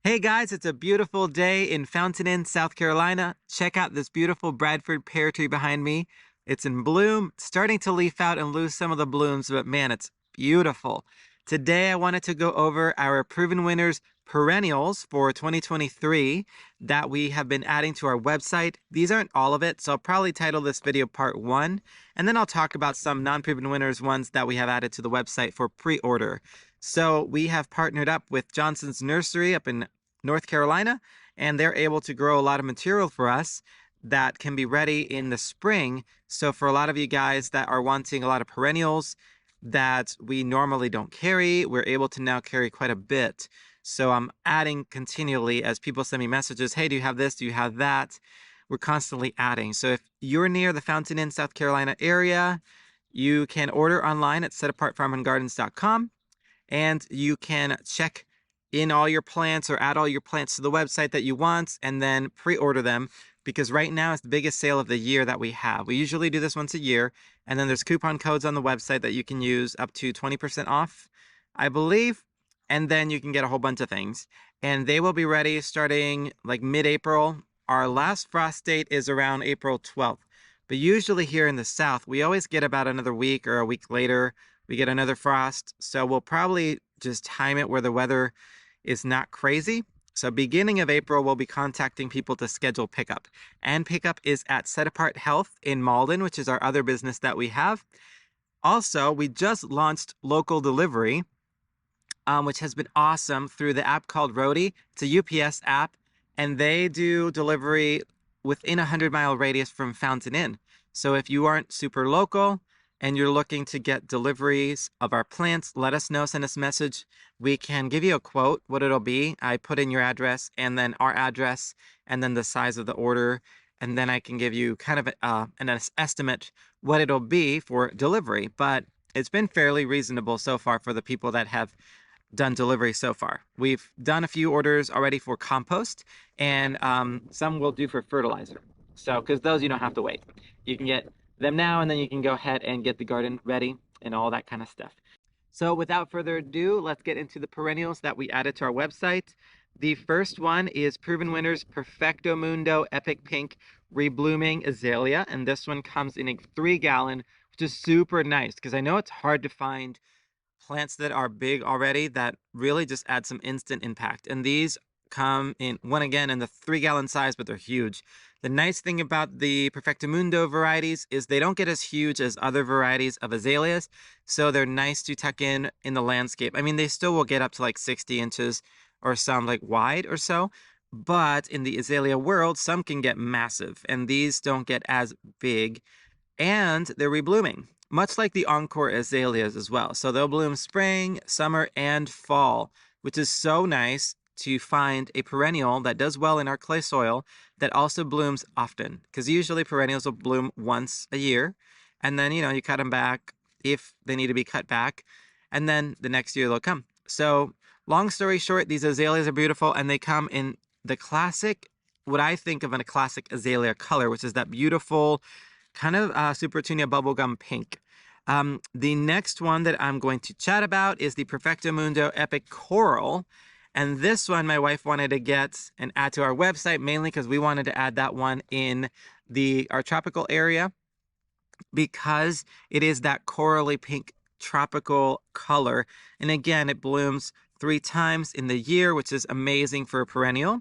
Hey guys, it's a beautiful day in Fountain Inn, South Carolina. Check out this beautiful Bradford pear tree behind me. It's in bloom, starting to leaf out and lose some of the blooms, but man, it's beautiful. Today I wanted to go over our Proven Winners Perennials for 2023 that we have been adding to our website. These aren't all of it, so I'll probably title this video Part 1, and then I'll talk about some non-Proven Winners ones that we have added to the website for pre-order. So we have partnered up with Johnson's Nursery up in North Carolina, and they're able to grow a lot of material for us that can be ready in the spring. So for a lot of you guys that are wanting a lot of perennials that we normally don't carry, we're able to now carry quite a bit. So I'm adding continually as people send me messages, hey, do you have this? Do you have that? We're constantly adding. So if you're near the Fountain Inn, South Carolina area, you can order online at setapartfarmandgardens.com. And you can check in all your plants or add all your plants to the website that you want and then pre-order them, because right now it's the biggest sale of the year that we have. We usually do this once a year, and then there's coupon codes on the website that you can use up to 20% off, I believe, and then you can get a whole bunch of things. And they will be ready starting like mid-April. Our last frost date is around April 12th. But usually here in the South, we always get about another week or a week later we get another frost, so we'll probably just time it where the weather is not crazy. So beginning of April, we'll be contacting people to schedule pickup. And pickup is at Set Apart Health in Malden, which is our other business that we have. Also, we just launched local delivery, which has been awesome through the app called Roadie. It's a UPS app, and they do delivery within a 100-mile radius from Fountain Inn. So if you aren't super local, and you're looking to get deliveries of our plants, let us know, send us a message. We can give you a quote, what it'll be. I put in your address and then our address and then the size of the order. And then I can give you kind of an estimate what it'll be for delivery. But it's been fairly reasonable so far for the people that have done delivery so far. We've done a few orders already for compost, and some we'll do for fertilizer. So, because those you don't have to wait. You can get them now, and then you can go ahead and get the garden ready and all that kind of stuff. So without further ado, let's get into the perennials that we added to our website. The first one is Proven Winners Perfecto Mundo Epic Pink Reblooming Azalea, and this one comes in a 3-gallon, which is super nice because I know it's hard to find plants that are big already that really just add some instant impact. And these come in, one again, in the 3-gallon size, but they're huge. The nice thing about the Perfectamundo varieties is they don't get as huge as other varieties of azaleas, so they're nice to tuck in the landscape. I mean, they still will get up to like 60 inches or some like wide or so, but in the azalea world, some can get massive, and these don't get as big, and they're reblooming, much like the Encore azaleas as well. So they'll bloom spring, summer, and fall, which is so nice to find a perennial that does well in our clay soil that also blooms often, because usually perennials will bloom once a year, and then you cut them back if they need to be cut back, and then the next year they'll come. So long story short, these azaleas are beautiful, and they come in the classic, what I think of in a classic azalea color, which is that beautiful kind of Super Tunia bubblegum pink. The next one that I'm going to chat about is the Perfecto Mundo Epic Coral. And this one my wife wanted to get and add to our website, mainly because we wanted to add that one in our tropical area, because it is that corally pink tropical color. And again, it blooms 3 times in the year, which is amazing for a perennial.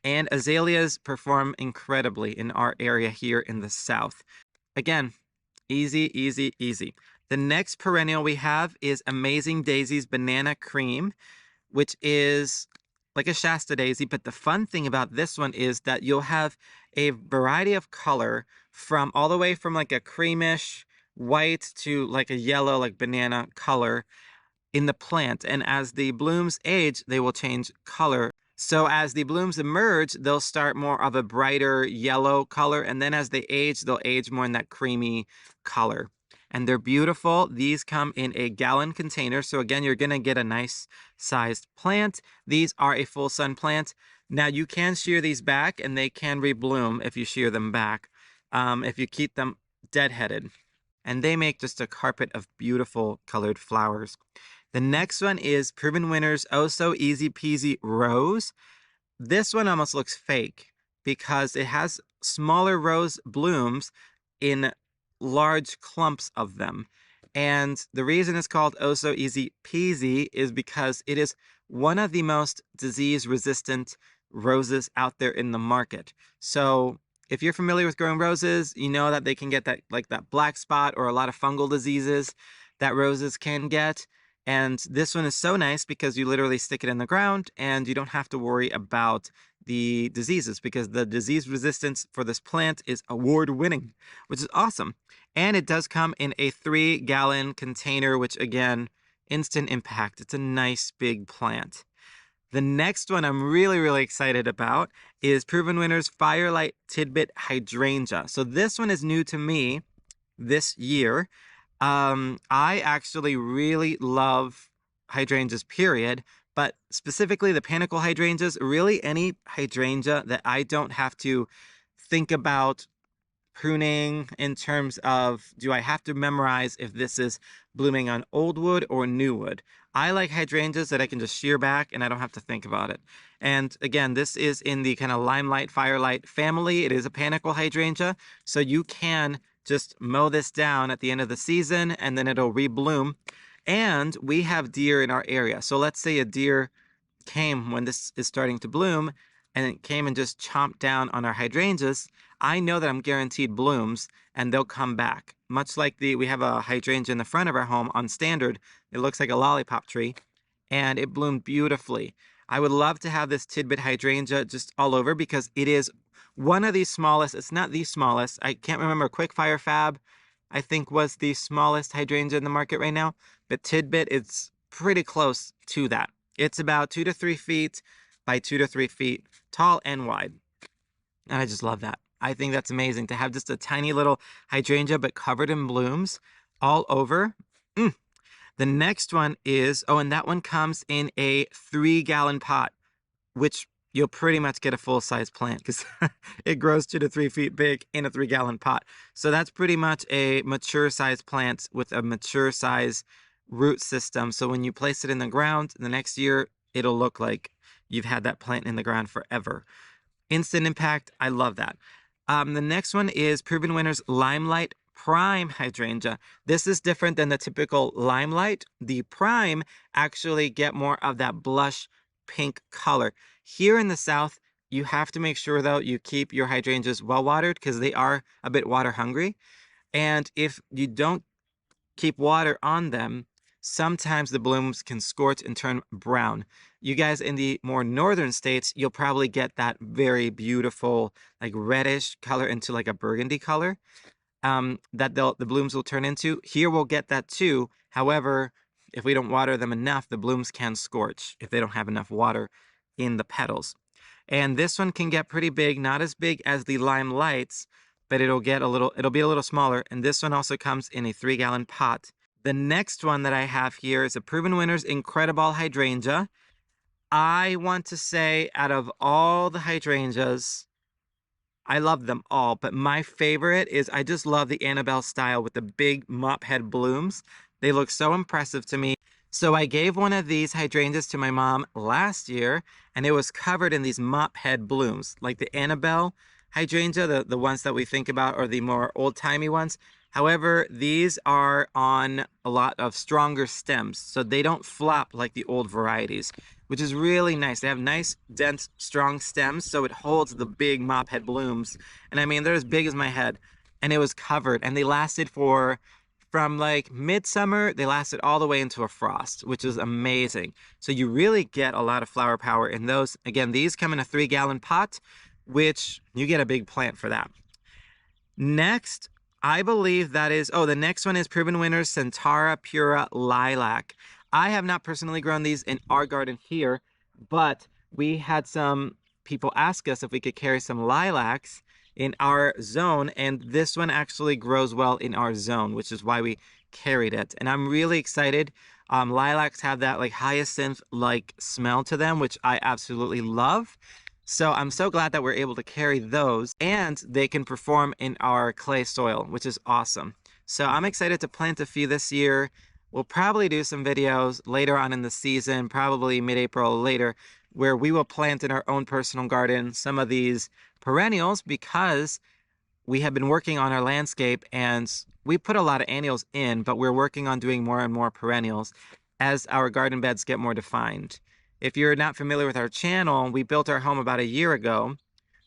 And azaleas perform incredibly in our area here in the South. Again, easy, easy, easy. The next perennial we have is Amazing Daisy's Banana Cream, which is like a Shasta daisy, but the fun thing about this one is that you'll have a variety of color from all the way from like a creamish white to like a yellow, like banana color in the plant. And as the blooms age, they will change color. So as the blooms emerge, they'll start more of a brighter yellow color, and then as they age, they'll age more in that creamy color. And they're beautiful. These come in a gallon container. So again, you're going to get a nice sized plant. These are a full sun plant. Now you can shear these back and they can rebloom if you shear them back, if you keep them deadheaded. And they make just a carpet of beautiful colored flowers. The next one is Proven Winners Oh So Easy Peasy Rose. This one almost looks fake because it has smaller rose blooms in large clumps of them. And the reason it's called Oh So Easy Peasy is because it is one of the most disease-resistant roses out there in the market. So if you're familiar with growing roses, you know that they can get that like that black spot or a lot of fungal diseases that roses can get. And this one is so nice because you literally stick it in the ground and you don't have to worry about the diseases because the disease resistance for this plant is award winning, which is awesome. And it does come in a 3-gallon container, which again, instant impact. It's a nice big plant. The next one I'm really, really excited about is Proven Winners Firelight Tidbit Hydrangea. So this one is new to me this year. I actually really love hydrangeas, period, but specifically the panicle hydrangeas, really any hydrangea that I don't have to think about pruning in terms of do I have to memorize if this is blooming on old wood or new wood. I like hydrangeas that I can just shear back and I don't have to think about it. And again, this is in the kind of limelight, firelight family. It is a panicle hydrangea, so you can just mow this down at the end of the season and then it'll rebloom. And we have deer in our area. So let's say a deer came when this is starting to bloom and it came and just chomped down on our hydrangeas. I know that I'm guaranteed blooms and they'll come back. Much like we have a hydrangea in the front of our home on standard. It looks like a lollipop tree and it bloomed beautifully. I would love to have this tidbit hydrangea just all over because it is one of the smallest. It's not the smallest. I can't remember. Quickfire Fab, I think, was the smallest hydrangea in the market right now. But tidbit, it's pretty close to that. It's about 2 to 3 feet by 2 to 3 feet tall and wide. And I just love that. I think that's amazing to have just a tiny little hydrangea but covered in blooms all over. The next one is, oh, and that one comes in a 3-gallon pot, which you'll pretty much get a full-size plant because it grows 2 to 3 feet big in a 3-gallon pot. So that's pretty much a mature-size plant with a mature-size root system. So when you place it in the ground, the next year, it'll look like you've had that plant in the ground forever. Instant impact, I love that. The next one is Proven Winners Limelight Prime Hydrangea. This is different than the typical limelight. The prime actually get more of that blush pink color. Here in the South, you have to make sure though you keep your hydrangeas well watered because they are a bit water hungry. And if you don't keep water on them, sometimes the blooms can scorch and turn brown. You guys in the more northern states, you'll probably get that very beautiful, like reddish color into like a burgundy color that the blooms will turn into. Here we'll get that too. However, if we don't water them enough, the blooms can scorch if they don't have enough water in the petals. And this one can get pretty big, not as big as the limelights, but it'll be a little smaller. And this one also comes in a 3-gallon pot. The next one that I have here is a Proven Winners Incredible Hydrangea. I want to say out of all the hydrangeas, I love them all, but my favorite is I just love the Annabelle style with the big mop head blooms. They look so impressive to me. So I gave one of these hydrangeas to my mom last year, and it was covered in these mop head blooms, like the Annabelle hydrangea, the ones that we think about are the more old-timey ones. However, these are on a lot of stronger stems, so they don't flop like the old varieties, which is really nice. They have nice, dense, strong stems, so it holds the big mop head blooms. And I mean, they're as big as my head, and it was covered, and they lasted from like midsummer, they lasted all the way into a frost, which is amazing. So you really get a lot of flower power in those. Again, these come in a 3-gallon pot, which you get a big plant for that. Next, I believe that is, the next one is Proven Winners Centara Pura Lilac. I have not personally grown these in our garden here, but we had some people ask us if we could carry some lilacs in our zone, and this one actually grows well in our zone, which is why we carried it. And I'm really excited. Lilacs have that like hyacinth-like smell to them, which I absolutely love. So I'm so glad that we're able to carry those, and they can perform in our clay soil, which is awesome. So I'm excited to plant a few this year. We'll probably do some videos later on in the season, probably mid-April or later, where we will plant in our own personal garden some of these perennials because we have been working on our landscape and we put a lot of annuals in, but we're working on doing more and more perennials as our garden beds get more defined. If you're not familiar with our channel, we built our home about a year ago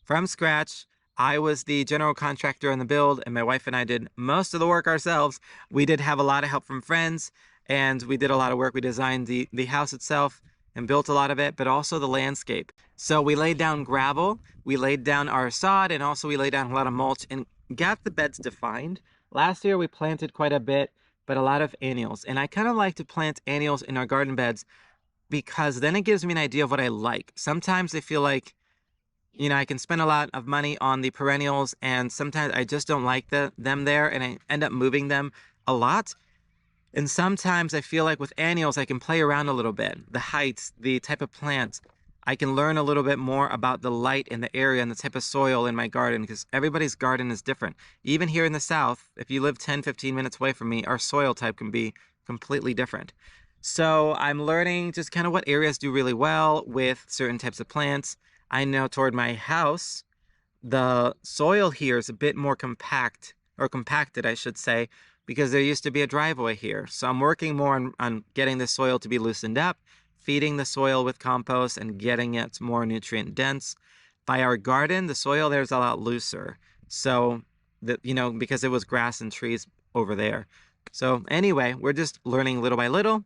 from scratch. I was the general contractor on the build, and my wife and I did most of the work ourselves. We did have a lot of help from friends, and we did a lot of work. We designed the house itself and built a lot of it, but also the landscape. So we laid down gravel, we laid down our sod, and also we laid down a lot of mulch and got the beds defined. Last year we planted quite a bit, but a lot of annuals. And I kind of like to plant annuals in our garden beds because then it gives me an idea of what I like. Sometimes I feel like, I can spend a lot of money on the perennials, and sometimes I just don't like them there, and I end up moving them a lot. And sometimes I feel like with annuals, I can play around a little bit. The heights, the type of plants. I can learn a little bit more about the light in the area and the type of soil in my garden because everybody's garden is different. Even here in the South, if you live 10, 15 minutes away from me, our soil type can be completely different. So I'm learning just kind of what areas do really well with certain types of plants. I know toward my house, the soil here is a bit more compact, or compacted, I should say, because there used to be a driveway here. So I'm working more on getting the soil to be loosened up, feeding the soil with compost and getting it more nutrient dense. By our garden, the soil there is a lot looser. So that, because it was grass and trees over there. So anyway, we're just learning little by little.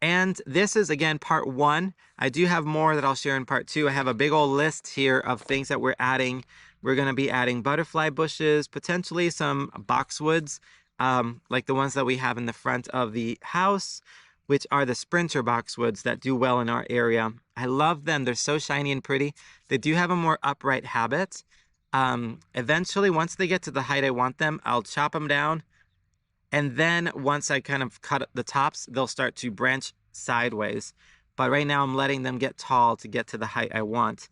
And this is, again, part 1. I do have more that I'll share in part 2. I have a big old list here of things that we're adding. We're going to be adding butterfly bushes, potentially some boxwoods, like the ones that we have in the front of the house, which are the sprinter boxwoods that do well in our area. I love them. They're so shiny and pretty. They do have a more upright habit. Eventually, once they get to the height I want them, I'll chop them down. And then once I kind of cut the tops, they'll start to branch sideways. But right now I'm letting them get tall to get to the height I want.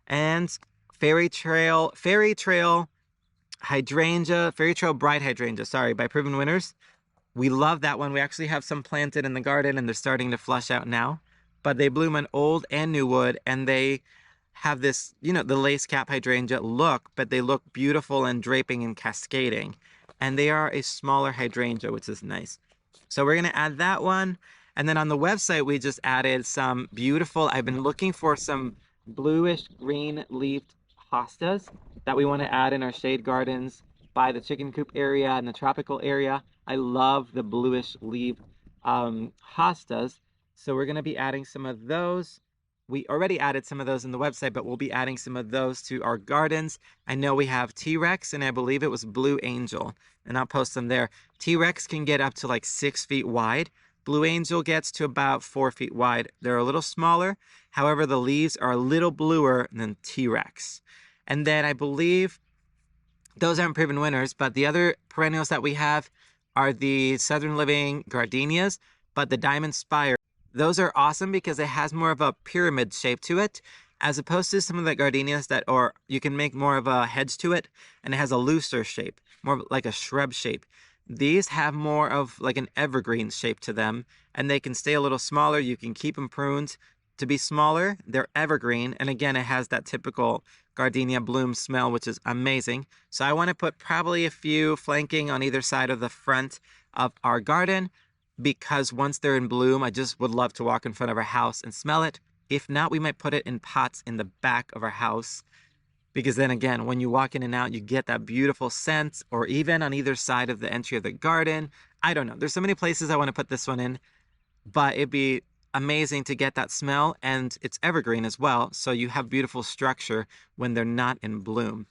And Fairy Trail Hydrangea, Fairy Trail Bright Hydrangea, sorry, by Proven Winners. We love that one. We actually have some planted in the garden and they're starting to flush out now. But they bloom on old and new wood, and they have this, the lace cap hydrangea look, but they look beautiful and draping and cascading. And they are a smaller hydrangea, which is nice. So we're going to add that one. And then on the website, we just added some beautiful, I've been looking for some bluish green leafed hostas that we want to add in our shade gardens by the chicken coop area and the tropical area. I love the bluish leaved hostas. So we're going to be adding some of those. We already added some of those in the website, but we'll be adding some of those to our gardens. I know we have T-Rex, and I believe it was Blue Angel, and I'll post them there. T-Rex can get up to like 6 feet wide. Blue Angel gets to about 4 feet wide. They're a little smaller. However, the leaves are a little bluer than T-Rex. And then I believe those aren't Proven Winners, but the other perennials that we have are the Southern Living Gardenias, but the Diamond Spire. Those are awesome because it has more of a pyramid shape to it, as opposed to some of the gardenias or you can make more of a hedge to it, and it has a looser shape, more like a shrub shape. These have more of like an evergreen shape to them, and they can stay a little smaller. You can keep them pruned to be smaller. They're evergreen, and again, it has that typical gardenia bloom smell, which is amazing. So I want to put probably a few flanking on either side of the front of our garden, because once they're in bloom, I just would love to walk in front of our house and smell it. If not, we might put it in pots in the back of our house, because then again, when you walk in and out, you get that beautiful scent, or even on either side of the entry of the garden. I don't know. There's so many places I want to put this one in, but it'd be amazing to get that smell, and it's evergreen as well, so you have beautiful structure when they're not in bloom.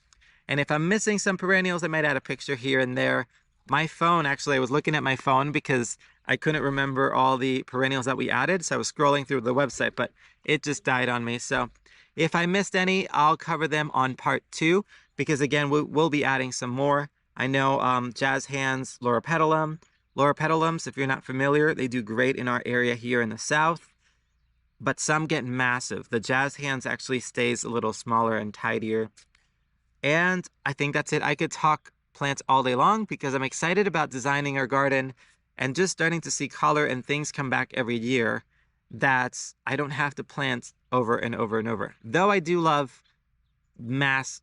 And if I'm missing some perennials, I might add a picture here and there. My phone, actually, I was looking at my phone because I couldn't remember all the perennials that we added, so I was scrolling through the website, but it just died on me. So if I missed any, I'll cover them on part 2, because again, we'll be adding some more. I know Jazz Hands, Loropetalums, if you're not familiar, they do great in our area here in the South, but some get massive. The Jazz Hands actually stays a little smaller and tidier. And I think that's it. I could talk plants all day long because I'm excited about designing our garden and just starting to see color and things come back every year. that I don't have to plant over and over and over. Though I do love mass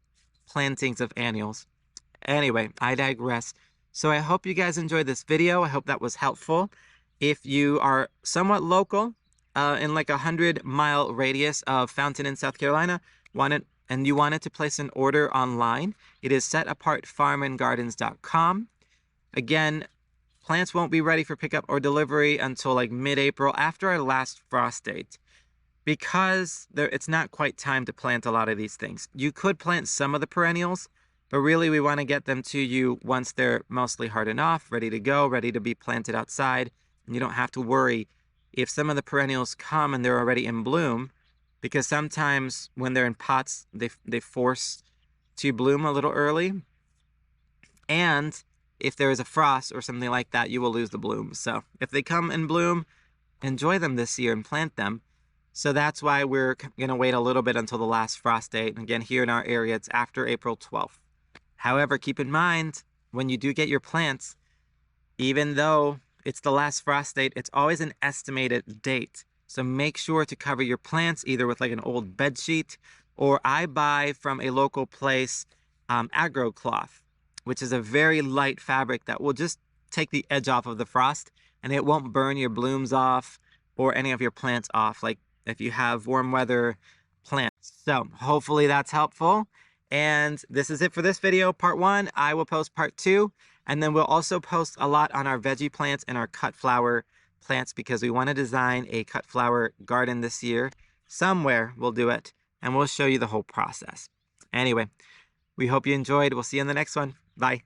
plantings of annuals. Anyway, I digress. So I hope you guys enjoyed this video. I hope that was helpful. If you are somewhat local, in like 100-mile radius of Fountain Inn, South Carolina, and you wanted to place an order online, it is setapartfarmandgardens.com. Again, plants won't be ready for pickup or delivery until like mid-April after our last frost date, because it's not quite time to plant a lot of these things. You could plant some of the perennials, but really we want to get them to you once they're mostly hardened off, ready to go, ready to be planted outside. And you don't have to worry if some of the perennials come and they're already in bloom, because sometimes when they're in pots, they force to bloom a little early. And if there is a frost or something like that, you will lose the bloom. So if they come in bloom, enjoy them this year and plant them. So that's why we're going to wait a little bit until the last frost date. And again, here in our area, it's after April 12th. However, keep in mind, when you do get your plants, even though it's the last frost date, it's always an estimated date. So make sure to cover your plants either with like an old bed sheet, or I buy from a local place agro cloth, which is a very light fabric that will just take the edge off of the frost, and it won't burn your blooms off or any of your plants off, like if you have warm weather plants. So hopefully that's helpful. And this is it for this video, part 1. I will post part 2, and then we'll also post a lot on our veggie plants and our cut flower plants, because we want to design a cut flower garden this year. Somewhere we'll do it, and we'll show you the whole process. Anyway, we hope you enjoyed. We'll see you in the next one. Bye.